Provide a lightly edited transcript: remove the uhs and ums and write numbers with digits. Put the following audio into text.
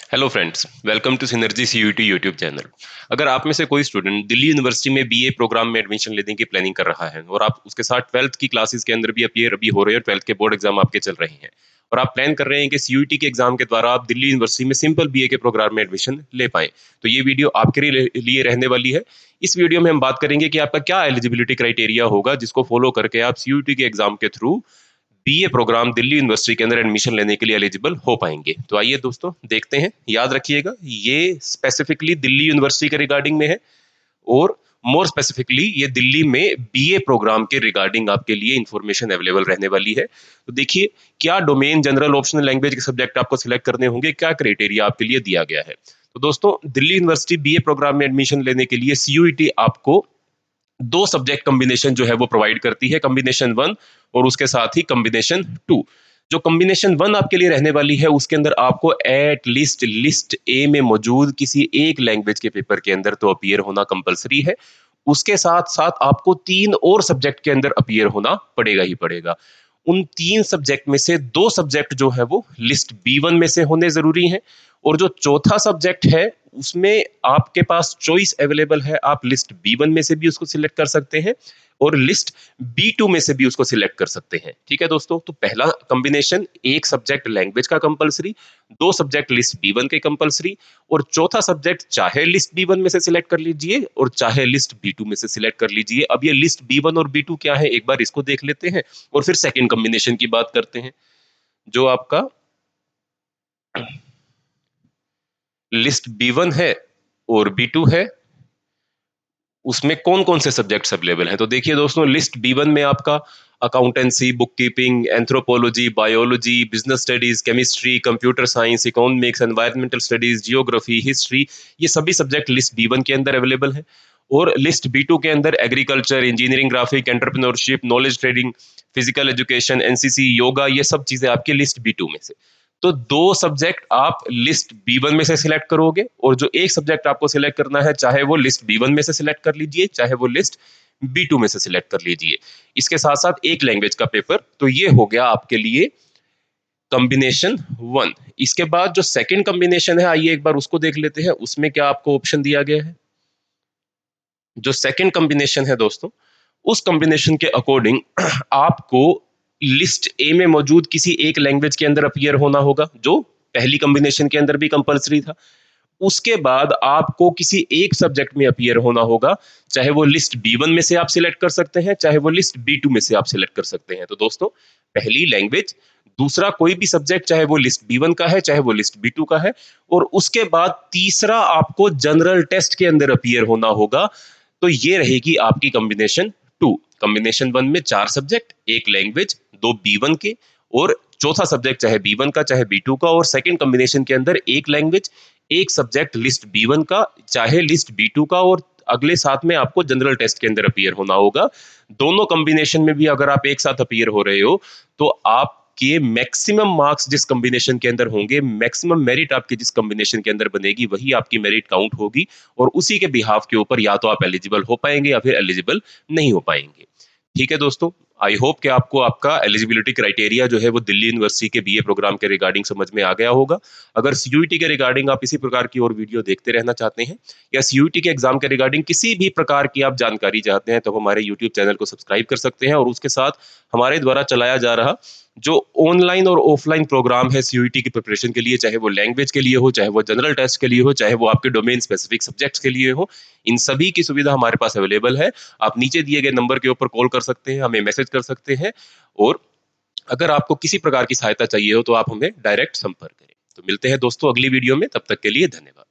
Hello friends, welcome to Synergy CUET YouTube channel. अगर आप में से कोई स्टूडेंट दिल्ली यूनिवर्सिटी में बीए प्रोग्राम में एडमिशन लेने की प्लानिंग कर रहा है और आप उसके साथ ट्वेल्थ की क्लासेस के अंदर भी अपीयर अभी हो रहे हैं, ट्वेल्थ के बोर्ड एग्जाम आपके चल रहे हैं और आप प्लान कर रहे हैं कि सीयूटी के एग्जाम के द्वारा आप दिल्ली यूनिवर्सिटी में सिंपल बीए के प्रोग्राम में एडमिशन ले पाएं, तो ये वीडियो आपके लिए रहने वाली है। इस वीडियो में हम बात करेंगे कि आपका क्या एलिजिबिलिटी क्राइटेरिया होगा जिसको फॉलो करके आप सीयूटी के एग्जाम के through BA programme Delhi University के अंदर एडमिशन लेने के लिए एलिजिबल हो पाएंगे। तो आइए दोस्तों देखते हैं। याद रखिएगा, ये स्पेसिफिकली दिल्ली यूनिवर्सिटी के रिगार्डिंग में है और मोर स्पेसिफिकली ये दिल्ली में बीए प्रोग्राम के रिगार्डिंग आपके लिए इंफॉर्मेशन अवेलेबल रहने वाली है। तो देखिए, क्या डोमेन, जनरल, ऑप्शनल लैंग्वेज के सब्जेक्ट आपको सिलेक्ट करने होंगे, क्या क्राइटेरिया आपके लिए दिया गया है। तो दोस्तों, दिल्ली यूनिवर्सिटी बीए प्रोग्राम में एडमिशन लेने के लिए सीयूईटी आपको दो सब्जेक्ट कॉम्बिनेशन जो है वो प्रोवाइड करती है, कॉम्बिनेशन 1 और उसके साथ ही कॉम्बिनेशन 2। जो कॉम्बिनेशन 1 आपके लिए रहने वाली है उसके अंदर आपको एट लिस्ट लिस्ट ए में मौजूद किसी एक लैंग्वेज के पेपर के अंदर तो अपीयर होना कंपलसरी है। उसके साथ साथ आपको 3 और सब्जेक्ट के अंदर अपीयर होना पड़ेगा ही पड़ेगा। उन 3 सब्जेक्ट में से 2 सब्जेक्ट जो है वो लिस्ट B1 में से होने जरूरी हैं और जो चौथा सब्जेक्ट है उसमें आपके पास चॉइस अवेलेबल है, आप लिस्ट B1 में से भी उसको सिलेक्ट कर सकते हैं और लिस्ट B2 में से भी उसको सिलेक्ट कर सकते हैं। ठीक है दोस्तों, तो पहला कॉम्बिनेशन, एक सब्जेक्ट लैंग्वेज का कंपलसरी, 2 सब्जेक्ट लिस्ट B1 के कंपलसरी और चौथा सब्जेक्ट चाहे लिस्ट B1 में से सिलेक्ट कर लीजिए और चाहे लिस्ट B2 में से सिलेक्ट कर लीजिए। अब ये लिस्ट B1 और B2 क्या है, एक बार इसको देख लेते हैं और फिर सेकेंड कॉम्बिनेशन की बात करते हैं। जो आपका लिस्ट B1 है और B2 है, उसमें कौन कौन से सब्जेक्ट्स अवेलेबल हैं। तो देखिए दोस्तों, लिस्ट B1 में आपका accountancy, book keeping, anthropology, biology, business studies, chemistry, computer science, economics, environmental studies, geography, history, ये सभी सब्जेक्ट लिस्ट B1 के अंदर अवेलेबल है। और लिस्ट B2 के अंदर agriculture, engineering, graphic, entrepreneurship, knowledge trading, physical education, NCC, yoga, ये सब चीजें आपकी लिस्ट B2 में से। तो 2 सब्जेक्ट आप लिस्ट B1 में से सिलेक्ट करोगे और जो एक सब्जेक्ट आपको सिलेक्ट करना है, चाहे वो लिस्ट B1 में से सिलेक्ट कर लीजिए, चाहे वो लिस्ट B2 में से सिलेक्ट कर लीजिए। इसके साथ साथ एक लैंग्वेज का पेपर। तो ये हो गया आपके लिए कॉम्बिनेशन 1। इसके बाद जो सेकंड कॉम्बिनेशन है, आइए एक बार उसको देख लेते हैं, उसमें क्या आपको ऑप्शन दिया गया है। जो सेकंड कॉम्बिनेशन है दोस्तों, उस कॉम्बिनेशन के अकॉर्डिंग आपको लिस्ट ए में मौजूद किसी एक लैंग्वेज के अंदर अपीयर होना होगा, जो पहली कॉम्बिनेशन के अंदर भी कंपलसरी था। उसके बाद आपको किसी एक सब्जेक्ट में अपीयर होना होगा, चाहे वो लिस्ट B1 में से आप सिलेक्ट कर सकते हैं, चाहे वो लिस्ट B2 में से आप सिलेक्ट कर सकते हैं। तो दोस्तों, पहली लैंग्वेज, दूसरा कोई भी सब्जेक्ट, चाहे वो लिस्ट B1 का है, चाहे वो लिस्ट B2 का है, और उसके बाद तीसरा आपको जनरल टेस्ट के अंदर अपीयर होना होगा। तो ये रहेगी आपकी कॉम्बिनेशन 2। कॉम्बिनेशन 1 में 4 सब्जेक्ट, एक लैंग्वेज, 2 B1 के और चौथा सब्जेक्ट चाहे B1 का चाहे B2 का, और सेकंड कॉम्बिनेशन के अंदर एक लैंग्वेज, एक सब्जेक्ट लिस्ट B1 का चाहे लिस्ट B2 का, और अगले साथ में आपको जनरल टेस्ट के अंदर अपीयर होना होगा। दोनों कॉम्बिनेशन में भी अगर आप एक साथ अपीयर हो रहे हो तो आपके मैक्सिमम मार्क्स जिस कॉम्बिनेशन के अंदर होंगे, मैक्सिमम मेरिट आपकी जिस कॉम्बिनेशन के अंदर बनेगी, वही आपकी मेरिट काउंट होगी और उसी के बिहाफ के ऊपर या तो आप एलिजिबल हो पाएंगे या फिर एलिजिबल नहीं हो पाएंगे। ठीक है दोस्तों, आई होप कि आपको आपका एलिजिबिलिटी क्राइटेरिया जो है वो दिल्ली यूनिवर्सिटी के बीए प्रोग्राम के रिगार्डिंग समझ में आ गया होगा। अगर सीयूईटी के रिगार्डिंग आप इसी प्रकार की और वीडियो देखते रहना चाहते हैं या सीयूईटी के एग्जाम के रिगार्डिंग किसी भी प्रकार की आप जानकारी चाहते हैं, तो हमारे यूट्यूब चैनल को सब्सक्राइब कर सकते हैं और उसके साथ हमारे द्वारा चलाया जा रहा जो ऑनलाइन और ऑफलाइन प्रोग्राम है सीयूईटी की प्रिपरेशन के लिए, चाहे वो लैंग्वेज के लिए हो, चाहे वो जनरल टेस्ट के लिए हो, चाहे वो आपके डोमेन स्पेसिफिक सब्जेक्ट्स के लिए हो, इन सभी की सुविधा हमारे पास अवेलेबल है। आप नीचे दिए गए नंबर के ऊपर कॉल कर सकते हैं, हमें मैसेज कर सकते हैं और अगर आपको किसी प्रकार की सहायता चाहिए हो तो आप हमें डायरेक्ट संपर्क करें। तो मिलते हैं दोस्तों अगली वीडियो में, तब तक के लिए धन्यवाद।